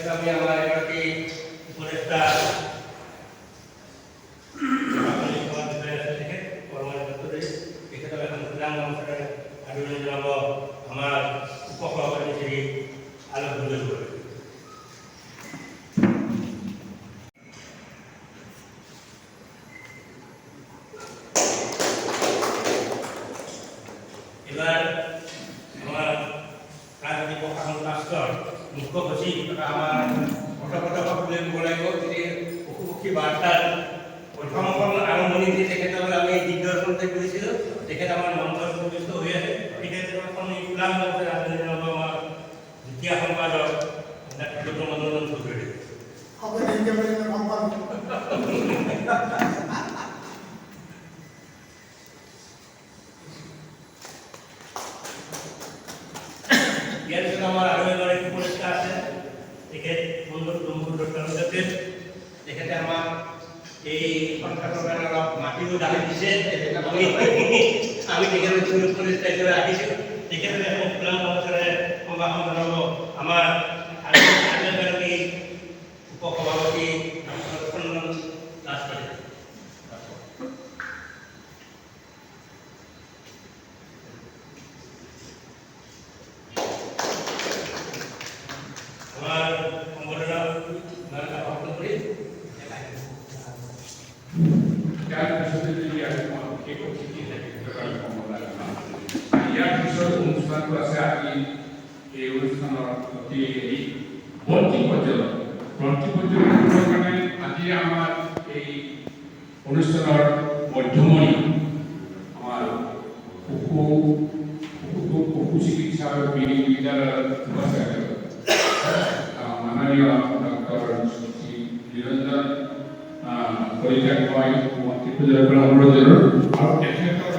আমি আমার এবারকে উপদেষ্টা আমার উপসভাপতি শ্রী আলোক প্রদান করে এবার আমার রাজনৈতিক প্রশাসন রাষ্ট্র মুখ্য সচিব তথা আমার অটকটক বলাইব যে পশুপক্ষী বার্তার প্রথমখন আৰম্ভণি দিয়ে তেখেতসকলে আমি দিগদৰ্শনতে কৰিছিলোঁ তেখেত আমাৰ মন্ত্ৰ সন্তুষ্ট হৈ আছে তেখেতখন ইছলাম ৰাজনীতি আমাৰ দ্বিতীয় সম্পাদক ডক্টৰ মনোৰঞ্জন চৌধুৰী ইয়াৰ পিছত আমাৰ আৰু এগৰাকী উপদেষ্টা আছে তেখেত তেখেতে আমাক এই সন্থানৰ অলপ মাটিও দাবি দিছে আমি তেখেতৰ উপদেষ্টা হিচাপে ৰাখিছোঁ তেখেতে এখন খোলা মঞ্চৰে সম্ভাষণ জনাব আমাৰ এগৰাকী উপসভাপতি ৰাষ্ট্ৰপতি আমাৰ সম্বোধনা ভাষণ কৰি ইয়াৰ পিছত অনুষ্ঠানটো আছে আজি এই অনুষ্ঠানৰ অতি ভৰ্তি পৰ্যায়ৰ কাৰণে আজি আমাৰ এই অনুষ্ঠানৰ মধ্যমণি আমাৰ পশু চিকিৎসা আৰু বিদ্যালয়ৰ মাননীয় ডক্টৰ নিৰঞ্জন কলিতাক মই মন্ত্ৰী পূজাৰ পৰা অনুৰোধ জনালোঁ আৰু তেখেতৰ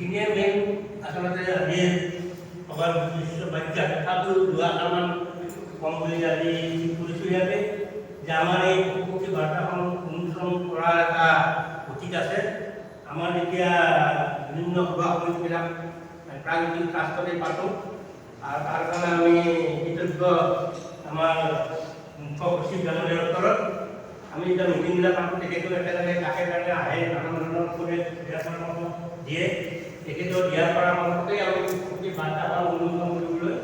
এইখিনিয়ে মেইন আচলতে আজি সভাৰ বিশিষ্ট বাক্যা তথাপিও দুআষাৰমান কম বুলি আজি কৰিছোঁ ইয়াতে যে আমাৰ এই পশুপক্ষী বাৰ্তাখন অনুসৰণ কৰাৰ এটা অতীত আছে আমাৰ এতিয়া বিভিন্ন সভা সমিতিবিলাক প্ৰাকৃতিক ৰাষ্ট্ৰতে পাতোঁ আৰু তাৰ কাৰণে আমি কৃতজ্ঞ আমাৰ মুখ্য সচিব ডাঙৰীয়াৰ ওচৰত আমি এতিয়া মিটিংবিলাক পাতোঁ তেখেতেও একেলগে কাষে কাষে আহে নানান ধৰণৰ কৰি পৰামৰ্শ দিয়ে তেখেতেও দিয়াৰ পৰামৰ্শতেই আমি পশুপক্ষী বাৰ্তাখন অনুসৰণ কৰিবলৈ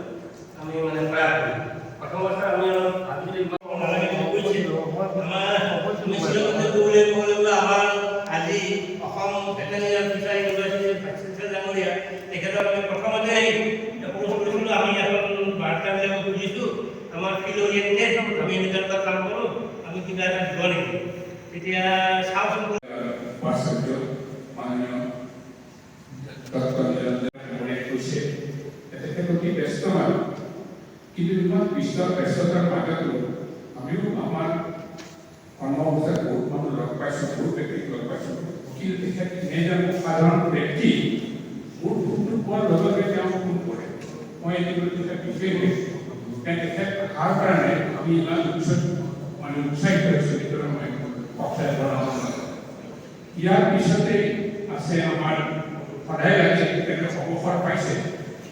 আমি মানে প্ৰয়াস কৰিম প্ৰথম অৱস্থাত আমি ভাবিছিলোঁ আমাৰ আজি অসম ভেটেৰিনেৰী অফিচাৰ ইউনিভাৰ্চিটিৰ ভাইচ চেঞ্চেলৰ ডাঙৰীয়া তেখেতক আমি প্ৰথমতে আমি এখন বাৰ্তাবিলাক বুজিছোঁ আমাৰ ফিল্ড অৰিয়েণ্টেড আমি এনেকুৱা কাম কৰোঁ আমি কিবা এটা দিব নেকি তেতিয়া চাওঁচোন কিন্তু ইমান বিশ্বৰ ব্যস্ততাৰ মাজতো আমিও আমাৰ কৰ্ম অৱস্থাত বহুত মানুহ লগ পাইছোঁ, বহুত ব্যক্তিক লগ পাইছোঁ, কিন্তু তেখেত এজন সাধাৰণ ব্যক্তি মোৰ ফোনটো পোৱাৰ লগে লগে তেওঁ ফোন কৰে, মই এইটো তেখেত বিশেষ হৈছোঁ, তেখেত অহাৰ কাৰণে আমি ইমান উৎসাহিত হৈছোঁ, ভিতৰত মই পক্ষাই বনাব নালাগে। ইয়াৰ পিছতে আছে আমাৰ সদায় লাগে তেখেতে অৱসৰ পাইছে,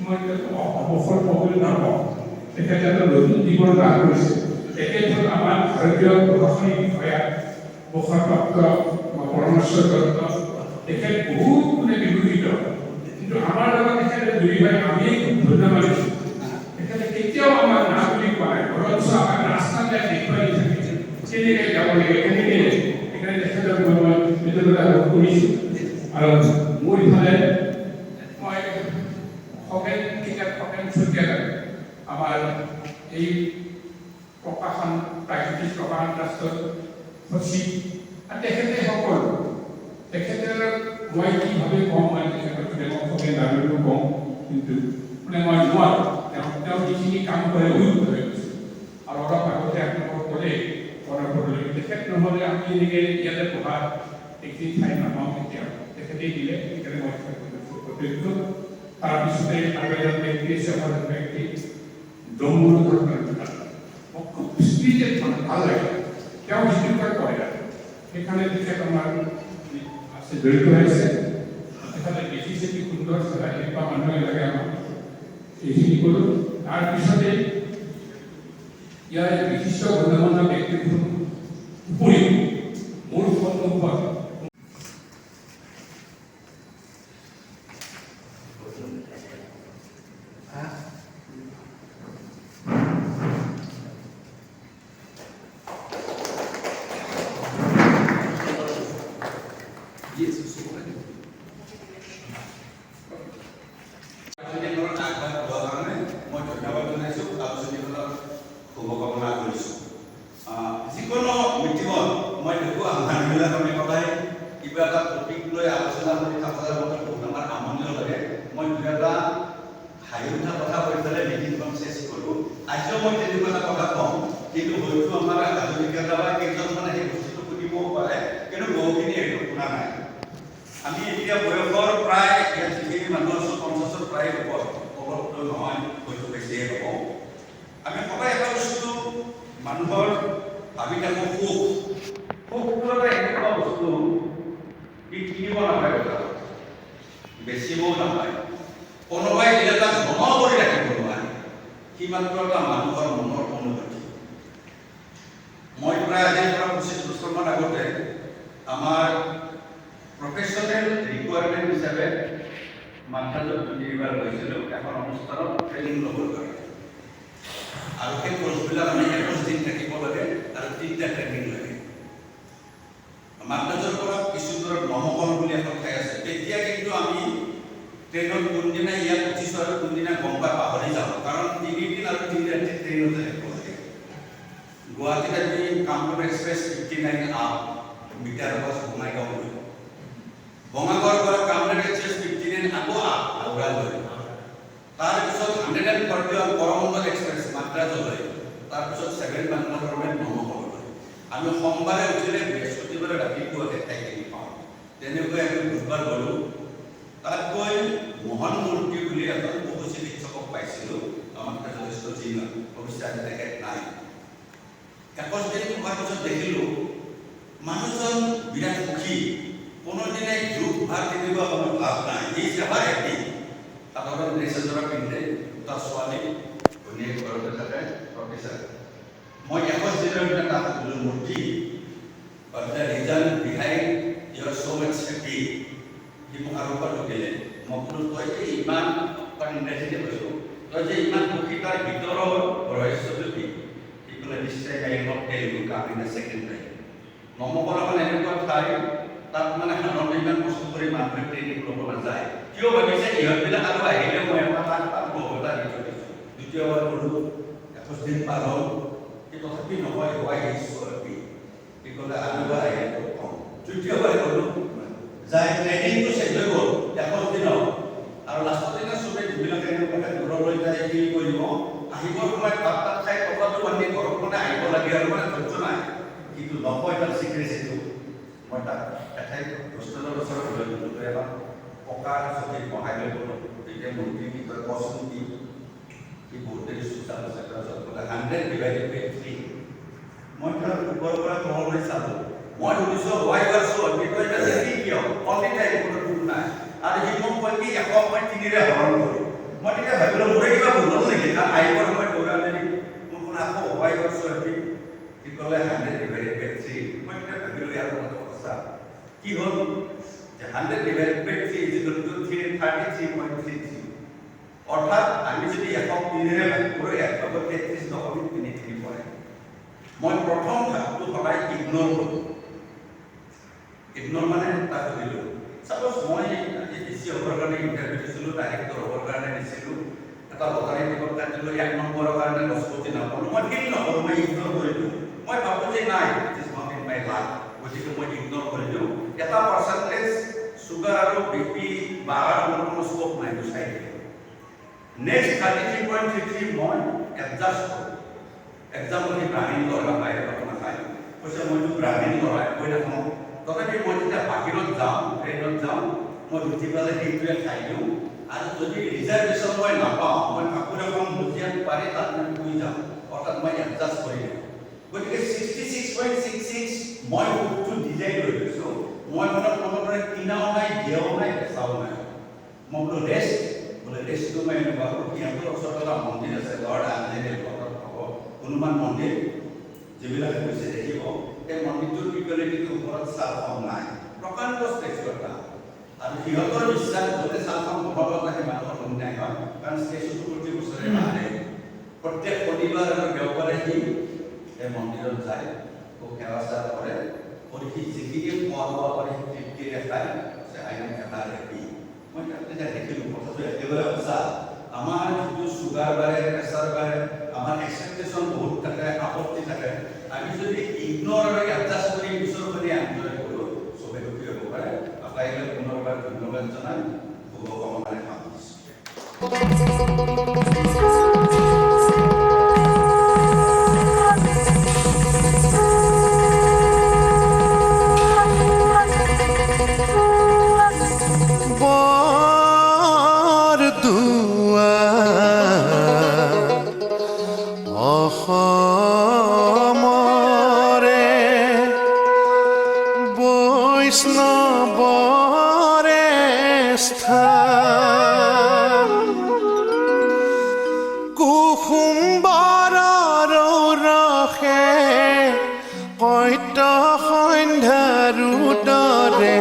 মই অৱসৰ পাবলৈ নাপাওঁ, তেখেতে এটা নতুন জীৱন লাভ কৰিছে। তেখেত হ'ল আমাৰ ভাৰতীয় প্ৰশাসনিক বিষয়া, অৱসৰপ্ৰাপ্ত পৰমেশ্বৰদত্ত। তেখেত বহুত গুণে বিভূষিত, কিন্তু আমাৰ লগত তেখেতে দুই ভাই আমিয়ে খুব ধন্য মানিছোঁ। তেখেতে কেতিয়াও আমাক না বুলি কোৱা নাই, বৰঞ্চ আমাক ৰাস্তাতে দেখুৱাই থাকে কেনেকৈ যাব লাগে, কেনেকৈ সেইকাৰণে তেখেতক মই কৃতজ্ঞতা লাভ কৰিছোঁ। আৰু মোৰ ইফালে মই খগেন চুতীয়া আমাৰ এই প্ৰকাশন প্ৰাকৃতিক প্ৰকাশন ট্ৰাষ্টৰ সচিব, তেখেতে সকলো তেখেতে মই কিভাৱে কম, মই তেখেতক খগেন দাবীটো কওঁ, কিন্তু মই নোৱাৰোঁ, তেওঁ যিখিনি কাম কৰে অভিজ্ঞ হৈ গৈছে। আৰু অলপ আগতে আপোনালোকক ক'লে পৰৱৰ্তী তেখেত নহ'লে আমি এনেকৈ ইয়াতে পঢ়া এইখিনি ঠাই নাপাওঁ, কেতিয়াও তেখেতেই দিলে, সেইকাৰণে মই অভিজ্ঞ। তাৰপিছতে আৰু এজন ব্যক্তি আছে, আমাৰ ব্যক্তি ডম্বৰু ধৰণৰ মোক খুব স্পিৰিটেড মানে ভাল লাগে, তেওঁ যিটো কৰে সেইকাৰণে তেখেত আমাৰ আছে জড়িত হৈছে। তেখেতে দেখিছে কি সুন্দৰ চলাই, এনেকুৱা মানুহে লাগে আমাক, এইখিনি কৰোঁ। তাৰপিছতে ইয়াৰ বিশিষ্ট গণ্যমান্য ব্যক্তিৰ উপৰিও মোৰ সন্মুখত যিকোনো মিটিঙত মই দেখোঁ মানুহবিলাক আমি সদায় কিবা এটা টপিক লৈ আলোচনা কৰি থকাৰ বহুত আমাৰ আমনিও লাগে। মই দুই এটা হাঁহি উঠা কথা কৈ পেলাই মিটিংখন চেছ কৰোঁ। আজিও মই তেনেকুৱা এটা কথা কওঁ, কিন্তু হয়তো আমাৰ আধুনিকতা বা কেইজনমানে সেই বস্তুটো শুনিবও পাৰে, কিন্তু বহুখিনি এইটো শুনা নাই। আমি এতিয়া বয়সৰ প্ৰায় ইয়াত যিখিনি মানুহ আছোঁ 50ৰ প্ৰায় ওপৰতো নহয়, হয়তো বেছিয়ে হ'ব। আমি সদায় এটা বস্তু মানুহৰ ভাবি থাকোঁ, সুখটো এটা এনেকুৱা বস্তু কিনিব নাপায়, কথা বেচিবও নাপায়, কোনোবাই দিলে তাক জমা কৰি ৰাখিব নোৱাৰে, সি মাত্ৰ এটা মানুহৰ মনৰ অনুভূতি। মই প্ৰায় আজিৰ পৰা 25 বছৰমান আগতে আমাৰ প্ৰফেশ্যনেল ৰিকুৱাৰমেণ্ট হিচাপে মাদ্ৰাজত তিনিবাৰ গৈছিলোঁ এখন অনুষ্ঠানত ট্ৰেইনিং ল'বৰ কাৰণে। আৰু সেই কোৰ্চবিলাক আমি 21 দিন থাকিব লাগে আৰু 3টা ট্ৰেইনিং লাগে। মাদ্ৰাজৰ পৰা কিছু দূৰত নমকল বুলি এখন ঠাই আছে। তেতিয়া কিন্তু আমি ট্ৰেইনত কোনদিনা ইয়াত উঠিছোঁ আৰু কোনদিনা গম পাই পাহৰি যাওঁ, কাৰণ 3 দিন আৰু 3 ৰাতি ট্ৰেইনতে থাকিব লাগে। গুৱাহাটীত আমি কামৰূপ এক্সপ্ৰেছ 59 আপ মিটাৰ বাছ বঙাইগাঁও, বঙাইগাঁৱৰ পৰা কামৰূপ এক্সপ্ৰেছ 59 আকৌ আপ আউৰালৈ, তাৰপিছত 141 কৰমণ্ডল এক্সপ্ৰেছ মাদ্ৰাজলৈ, তাৰপিছত 7 বাংলাদেশৰ নমকললৈ। আমি সোমবাৰে উঠিলে বৃহস্পতিবাৰে ৰাতিপুৱাতে ঠাইখিনি পাওঁ। তেনেকৈ আমি বুধবাৰ গ'লোঁ। তাত গৈ মোহন মূৰ্তি বুলি এজন পশু চিকিৎসকক পাইছিলোঁ, আমাক যথেষ্ট চিন অৱশ্যে আজি তেখেত নাই। 21 দিন থকাৰ পিছত দেখিলোঁ মানুহজন বিৰাট সুখী, কোনোদিনে যোগ ভাগ তেনেকুৱা কোনো ভাৱ নাই, এই সেৱাৰ এটি সাধাৰণ ড্ৰেছ এযোৰা পিন্ধে, তাৰ ছোৱালী ঘৈণীয়েক ঘৰতে থাকে, প্ৰফেচাৰ। মই 21 দিনৰ দিনা তাক সুধিলোঁ, মূৰ্তি the reason behind you are so much happy, সি মোক আৰু পৰা সুধিলে। মই ক'লোঁ, তই যে ইমান ইংৰাজীতে কৈছোঁ, তই যে ইমান সুখী, তাৰ ভিতৰৰ ৰহস্যটো কি? সি ক'লে, নিশ্চয় I will not tell you, come in a second time. নমকল এখন এনেকুৱা ঠাই, তাত মানে সাধাৰণতে ইমান কষ্ট কৰি মানুহে ট্ৰেইনিং ল'ব নাযায়। কিয় ভাবিছে ইহঁতবিলাক আৰু আহিলে মই এটা তাক বহুতা দি থৈ দিছোঁ। দ্বিতীয়বাৰ ক'লোঁ, 21 দিন পাৰ হ'ল, সি তথাপি নহয়, হোৱাই হেপী। সি ক'লে আৰু এবাৰ আহিলে কওঁ। তৃতীয়বাৰ ক'লোঁ, যাই ট্ৰেইনিংটো চেঞ্জ হৈ গ'ল 21 দিনত, আৰু লাষ্টৰ দিনা চবেই যিবিলাকে এনেকুৱাকে দূৰলৈ যায় কি কৰিব, আহিবৰ সময়ত তাত খাই টকাটো আনি ঘৰত মানে আহিব লাগে আৰু মানে ধৈৰ্য নাই কিন্তু নকয় তাৰ চিক্ৰেচিটো মই তাক এঠাইত হোষ্টেলৰ ওচৰত লৈ গ'লোঁ এবাৰ পকাৰ চকীত বহাই লৈ গ'লোঁ তেতিয়া মন্ত্ৰী কি কয় কচোন কি বহুত দেৰি চুচাল আছে তাৰপিছত বোলে 100 ডিভাইডেড বাই 3 মই তাৰ ওপৰৰ পৰা তললৈ চালোঁ মই সুধিছোঁ why you are so because এটা কি কিয় অনলি টাইম কোনো ভুল নাই আৰু সি মোক কয় কি 100 মই 3 ৰে হৰণ কৰোঁ মই তেতিয়া ভাবিলোঁ মোৰে কিবা ভুল হ'ল নেকি তাৰ আহিবৰ সময়ত দৌৰালে মোক কোনে আকৌ why you are so happy সি ক'লে 100 ডিভাইডেড বাই 3 মই তেতিয়া ভাবিলোঁ ইয়াৰ কথাটো সঁচা কি হ'ল যে 100 divided by 3 is equal to 333.33 অৰ্থাৎ আমি যদি 100 3ৰে ভাগ কৰোঁ 133 দশমিক 33 পৰে মই প্ৰথম ভাগটো সদায় ইগনোৰ কৰোঁ ইগনোৰ মানে তাক সুধিলোঁ চাপ'জ মই আজি ডিচি হ'বৰ কাৰণে ইণ্টাৰভিউ দিছিলোঁ ডাইৰেক্টৰ হ'বৰ কাৰণে দিছিলোঁ এটা লটাৰী টিকট কাটিলোঁ 1 নম্বৰৰ কাৰণে 10 কোটি নাপালোঁ মই ফিল নকৰোঁ মই ইগনোৰ কৰিলোঁ মই ভাবোঁ যে নাই it is not in my life গতিকে মই ইগনোৰ কৰিলোঁ এটা পাৰ্চেণ্টেজ চুগাৰ আৰু বিপি বাঢ়াৰ কোনো স্কোপ নাই গুচাই দিলোঁ নেক্সট 33.33 মই এডজাষ্ট কৰোঁ এক্সাম্পল সি ব্ৰাহ্মণ ল'ৰা বাহিৰত আপোনাৰ খাই কৈছে মইতো ব্ৰাহ্মণ ল'ৰা কৈ নাখাওঁ তথাপি মই যেতিয়া বাহিৰত যাওঁ ট্ৰেইনত যাওঁ মই উঠি পেলাই সেইটোৱে খাই দিওঁ আৰু যদি ৰিজাৰ্ভেশ্যন মই নাপাওঁ মই কাপোৰ এখন মুঠিয়াত পাৰি তাত মই শুই যাওঁ অৰ্থাৎ মই এডজাষ্ট কৰি দিওঁ গতিকে 66.66 মই ফুডটো ডিজাইন কৰি লৈছোঁ মই মনত কোনোবাৰে কিনাও নাই দিয়াও নাই বেচাও নাই মই বোলো ৰেষ্ট বোলে ৰেষ্টটো মই এনেকুৱা কৰোঁ সিহঁতৰ ওচৰত এটা মন্দিৰ আছে লৰ্ড আঞ্জনেয় হনুমান মন্দিৰ যিবিলাক কৈছে দেখিব এই মন্দিৰটোৰ ইকুৱেলিটিটোৰ ওপৰত চালখন নাই প্ৰকাণ্ড ষ্টেচু এটা আৰু সিহঁতৰ বিশ্বাস যদি চালখন বহাব লাগে মানুহৰ অন্যায় হয় কাৰণ ষ্টেচুটো প্ৰতি বছৰে বাঢ়ে প্ৰত্যেক শনিবাৰ আৰু দেওবাৰে সি এই মন্দিৰত যায় খুব সেৱা চেৱা কৰে কৰি সি যিখিনি খোৱা বোৱা কৰি তৃপ্তিৰে খায় আইন এটা ৰেপি মই তেতিয়া দেখিলোঁ কথাটো একেবাৰে সঁচা আমাৰ যিটো চুগাৰ বাঢ়ে প্ৰেছাৰ বাঢ়ে আমাৰ এক্সপেক্টেশ্যন বহুত থাকে আপত্তি থাকে আমি যদি ইগনোৰ আৰু এডজাষ্ট কৰি পিছৰ কৰি এনজয় কৰোঁ চবে সুখী হ'ব পাৰে আপোনালোকে পুনৰবাৰ ধন্যবাদ জনাই শুভকামনাৰে বৈষ্ণৱৰে স্থান কুসুম্বৰৰ ৰসে কৈত সন্ধ্যাৰো দৰে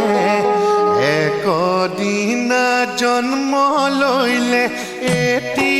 একদিনা জন্ম লৈলে এটি